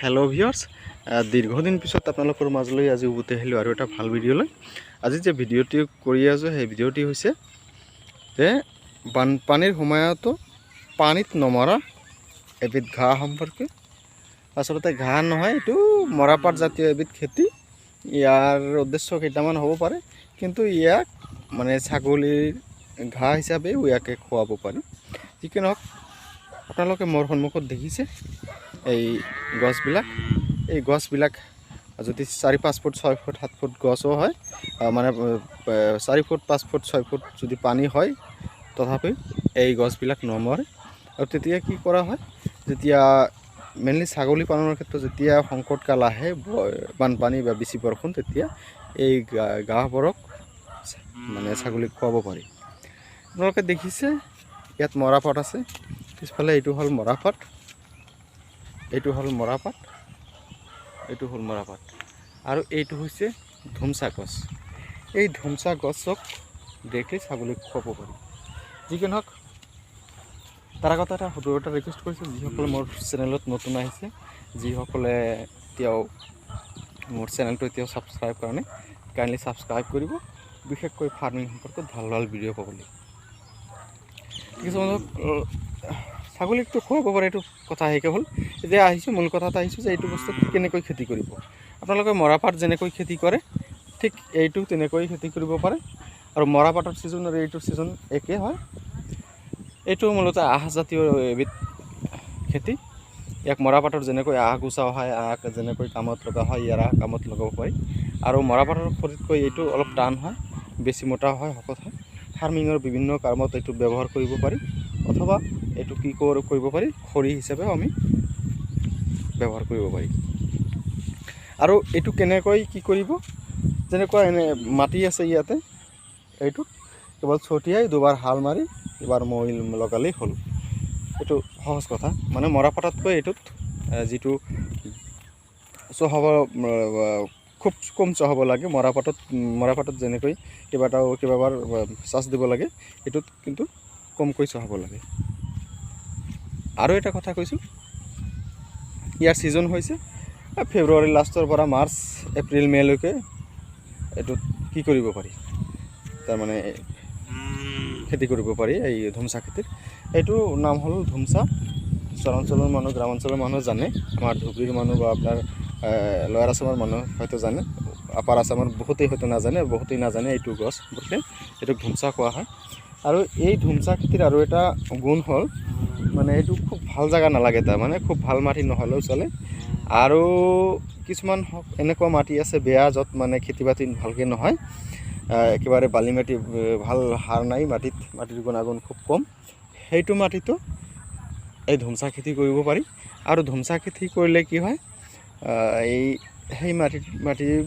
Hello viewers দীৰ্ঘদিন পিছত আপোনালোকৰ মাজলৈ আজি উভতি আহিলোঁ আৰু এটা ভাল ভিডিঅ' লৈ। আজি যে ভিডিঅ'টি কৰি আছোঁ সেই ভিডিঅ'টি হৈছে যে বানপানীৰ সময়তো পানীত নমৰা এবিধ ঘাঁহ সম্পৰ্কে। আচলতে ঘাঁহ নহয়, এইটো মৰাপাট জাতীয় এবিধ খেতি। ইয়াৰ উদ্দেশ্য কেইটামান হ'ব পাৰে, কিন্তু ইয়াক মানে ছাগলীৰ ঘাঁহ হিচাপে ইয়াকে খুৱাব পাৰি। যিকি নহওক, আপোনালোকে মোৰ সন্মুখত দেখিছে এই গছবিলাক যদি 4-5 ফুট 6 ফুট 7 ফুট গছও হয়, মানে 4 ফুট 5 ফুট 6 ফুট যদি পানী হয়, তথাপি এই গছবিলাক নমৰে। আৰু তেতিয়া কি কৰা হয়, যেতিয়া মেইনলি ছাগলী পালনৰ ক্ষেত্ৰত যেতিয়া সংকটকাল আহে, বানপানী বা বেছি বৰষুণ, তেতিয়া এই ঘাঁহবোৰক মানে ছাগলীক খুৱাব পাৰি। আপোনালোকে দেখিছে ইয়াত মৰাপাট আছে, পিছফালে এইটো হ'ল মৰাপাট, এইটো হ'ল মৰাপাট আৰু এইটো হৈছে ধুমচা গছ। এই ধুমচা গছক দেখি ছাগলীক খুৱাব পাৰি। যিকি নহওক, তাৰ আগতে এটা ৰিকুৱেষ্ট কৰিছোঁ, যিসকলে মোৰ চেনেলত নতুন আহিছে, যিসকলে এতিয়াও মোৰ চেনেলটো এতিয়াও ছাবস্ক্ৰাইব কৰা নাই, কাইণ্ডলি ছাবস্ক্ৰাইব কৰিব, বিশেষকৈ ফাৰ্মিং সম্পৰ্কত ভাল ভাল ভিডিঅ' পাবলৈ। ঠিক আছে বন্ধু, ছাগলীকটো খুৱাব পাৰে, এইটো কথা হেৰিকে হ'ল। এতিয়া আহিছোঁ মূল কথা এটা আহিছোঁ যে এইটো বস্তু কেনেকৈ খেতি কৰিব। আপোনালোকে মৰাপাট যেনেকৈ খেতি কৰে, ঠিক এইটো তেনেকৈ খেতি কৰিব পাৰে। আৰু মৰাপাটৰ ছিজন আৰু এইটোৰ ছিজন একে হয়। এইটো মূলতঃ আহজাতীয় এবিধ খেতি। ইয়াক মৰাপাটৰ যেনেকৈ আহ গুচাও হয়, আহ যেনেকৈ কামত লগা হয়, ইয়াৰ আহ কামত লগাব পাৰি। আৰু মৰাপাটৰ খৰিতকৈ এইটো অলপ টান হয়, বেছি মোটা হয়, শকত হয়। ফাৰ্মিঙৰ বিভিন্ন কামত এইটো ব্যৱহাৰ কৰিব পাৰি, অথবা এইটো কি কৰিব পাৰি, খৰি হিচাপেও আমি ব্যৱহাৰ কৰিব পাৰি। আৰু এইটো কেনেকৈ কি কৰিব, যেনেকুৱা এনে মাটি আছে ইয়াতে, এইটো কেৱল ছটিয়াই দুবাৰ হাল মাৰি এবাৰ মৈ লগালেই হ'ল। এইটো সহজ কথা। মানে মৰাপাটতকৈ এইটোত যিটো চহাব খুব কম চহাব লাগে, মৰাপাটত যেনেকৈ কেইবাবাৰ চাৰ্জ দিব লাগে, এইটোত কিন্তু কমকৈ চহাব লাগে। আৰু এটা কথা কৈছোঁ, ইয়াৰ ছিজন হৈছে ফেব্ৰুৱাৰী লাষ্টৰ পৰা মাৰ্চ এপ্ৰিল মেলৈকে। এইটোত কি কৰিব পাৰি, তাৰমানে খেতি কৰিব পাৰি এই ধুমচা খেতিৰ। এইটো নাম হ'ল ধুমচা। চৰাঞ্চলৰ মানুহ, গ্ৰামাঞ্চলৰ মানুহ জানে, আমাৰ ধুবুৰীৰ মানুহ বা আপোনাৰ লয়াৰ আছামৰ মানুহ হয়তো জানে, আপাৰ আছামৰ বহুতেই হয়তো নাজানে এইটো গছ গতিকে এইটোক ধুমচা কোৱা হয়। আৰু এই ধুমচা খেতিৰ আৰু এটা গুণ হ'ল, মানে এইটো খুব ভাল জেগা নালাগে, তাৰমানে খুব ভাল মাটি নহ'লেও চলে। আৰু কিছুমান এনেকুৱা মাটি আছে বেয়া, য'ত মানে খেতি বাতি ভালকৈ নহয়, একেবাৰে বালি মাটি, ভাল সাৰ নাই মাটিৰ গুণাগুণ খুব কম। সেইটো মাটিতো এই ধুমচা খেতি কৰিব পাৰি। আৰু ধুমচা খেতি কৰিলে কি হয়, সেই মাটিৰ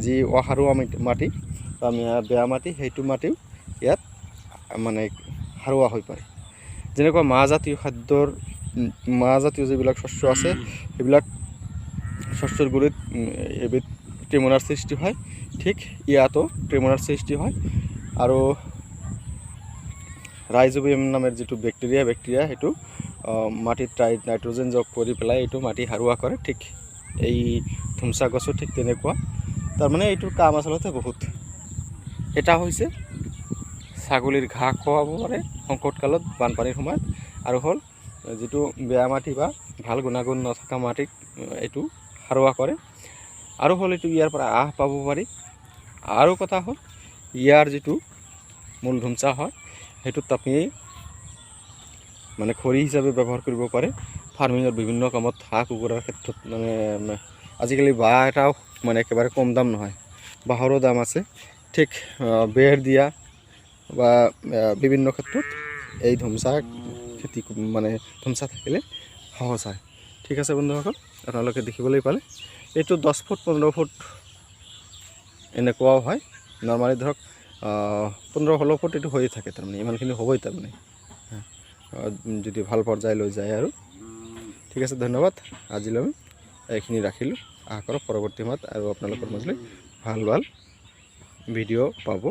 যি অসাৰুৱা মাটি বা বেয়া মাটি, সেইটো মাটিও ইয়াত মানে সাৰুৱা হৈ পৰে। যেনেকুৱা মাহজাতীয় যিবিলাক শস্য আছে, সেইবিলাক শস্যৰ গুৰিত এবিধ ট্ৰিমনাৰ সৃষ্টি হয়, ঠিক ইয়াতো ট্ৰিমনাৰ সৃষ্টি হয়। আৰু ৰাইজোবিয়াম নামৰ যিটো বেক্টেৰিয়া, সেইটো মাটিত নাইট্ৰজেন যোগ কৰি পেলাই এইটো মাটি সাৰুৱা কৰে। ঠিক এই ধুমচা গছো ঠিক তেনেকুৱা। তাৰমানে এইটোৰ কাম আচলতে বহুত। এটা হৈছে ছাগলীৰ ঘাঁহ খুৱাব পাৰে সংকটকালত, বানপানীৰ সময়ত। আৰু হ'ল যিটো বেয়া মাটি বা ভাল গুণাগুণ নথকা মাটিক এইটো সাৰুৱা কৰে। আৰু হ'ল এইটো ইয়াৰ পৰা আহ পাব পাৰি। আৰু কথা হ'ল ইয়াৰ যিটো মূল ধুমচা হয়, সেইটোত আপুনি মানে খৰি হিচাপে ব্যৱহাৰ কৰিব পাৰে। ফাৰ্মিঙৰ বিভিন্ন কামত, হাঁহ কুকুৰাৰ ক্ষেত্ৰত, মানে আজিকালি বাঁহ এটাও মানে একেবাৰে কম দাম নহয়, বাঁহৰো দাম আছে। ঠিক বেৰ দিয়া বা বিভিন্ন ক্ষেত্ৰত এই ধুমচা খেতি মানে ধুমচা থাকিলে সহজ হয়। ঠিক আছে বন্ধুসকল, আপোনালোকে দেখিবলৈ পালে এইটো 10 ফুট 15 ফুট এনেকুৱাও হয়। নৰ্মালি ধৰক 15-16 ফুট এইটো হৈয়ে থাকে, তাৰমানে ইমানখিনি হ'বই, তাৰমানে যদি ভাল পৰ্যায় লৈ যায় আৰু। ঠিক আছে, ধন্যবাদ। আজিলৈ এইখিনি ৰাখিলোঁ। আশা কৰোঁ পৰৱৰ্তী সময়ত আৰু আপোনালোকৰ মাজলৈ ভাল ভিডিঅ' পাব।